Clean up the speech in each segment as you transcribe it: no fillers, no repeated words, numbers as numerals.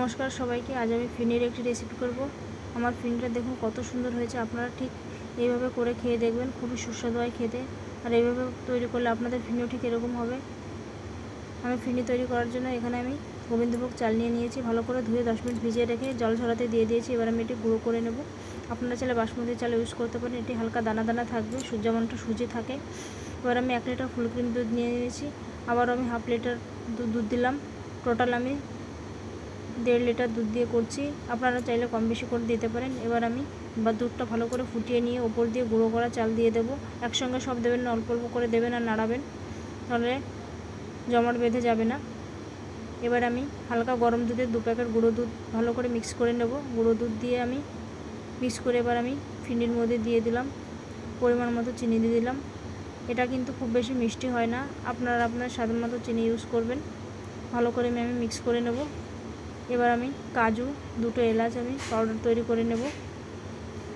নমস্কার সবাইকে। আজ আমি ফিরনির একটি রেসিপি করব। আমার ফিরনিটা দেখুন কত সুন্দর হয়েছে। আপনারা ঠিক এইভাবে করে খেয়ে দেখবেন, খুবই সুস্বাদু হয় খেতে। আর এইভাবে তৈরি করলে আপনাদের ফিরনিও ঠিক এরকম হবে। আমি ফিরনি তৈরি করার জন্য এখানে আমি গোবিন্দভোগ চাল নিয়ে নিয়েছি। ভালো করে ধুয়ে 10 মিনিট ভিজিয়ে রেখে জল ঝরাতে দিয়ে দিয়েছি। এবার আমি এটি গুঁড়ো করে নেব। আপনারা চাইলে বাসমতি চাল ইউজ করতে পারেন। এটি হালকা দানা দানা থাকবে, যেমনটা সুজি থাকে। এবার আমি 1 লিটার ফুল ক্রিম দুধ নিয়ে নিয়েছি। আবার আমি হাফ লিটার দুধ দিলাম। টোটাল আমি 1.5 লিটার দুধ দিয়ে করছি। আপনারা চাইলে কম বেশি করে দিতে পারেন। এবার আমি দুধটা ভালো করে ফুটিয়ে নিয়ে ওপর দিয়ে গুঁড়ো করা চাল দিয়ে দেবো। একসঙ্গে সব দেবেন না, অল্প অল্প করে দেবেন আর নাড়াবেন, তাহলে জমাট বেঁধে যাবে না। এবার আমি হালকা গরম দুধে 2 প্যাকেট গুঁড়ো দুধ ভালো করে মিক্স করে নেব। গুঁড়ো দুধ দিয়ে আমি মিক্স করে এবার আমি ফিরনির মধ্যে দিয়ে দিলাম। পরিমাণ মতো চিনি দিয়ে দিলাম। এটা কিন্তু খুব বেশি মিষ্টি হয় না, আপনারা আপনার স্বাদ মতো চিনি ইউজ করবেন। ভালো করে আমি মিক্স করে নেব। এবার আমি কাজু, 2টো এলাচ আমি পাউডার তৈরি করে নেব।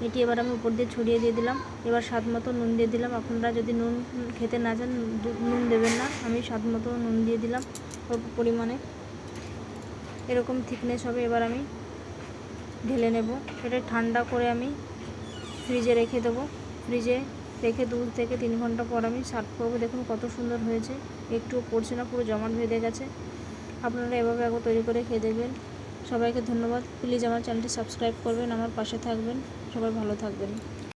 এটি এবার আমি উপর দিয়ে ছড়িয়ে দিয়ে দিলাম। এবার স্বাদ মতো নুন দিয়ে দিলাম। আপনারা যদি নুন খেতে না চান নুন দেবেন না, আমি স্বাদ মতো নুন দিয়ে দিলাম অল্প পরিমাণে। এরকম থিকনেস হবে। এবার আমি ঢেলে নেব। এটা ঠান্ডা করে আমি ফ্রিজে রেখে দেবো। ফ্রিজে রেখে 2 থেকে 3 ঘন্টা পর আমি সার্ভ করবো। দেখুন কত সুন্দর হয়েছে, একটুও পড়ছে না, পুরো জমাট বেঁধে গেছে। আপনারা এভাবে একবার তৈরি করে খেয়ে দেখবেন। সবাইকে ধন্যবাদ। প্লিজ আমার চ্যানেলটি সাবস্ক্রাইব করবেন, আমার পাশে থাকবেন। সবাই ভালো থাকবেন।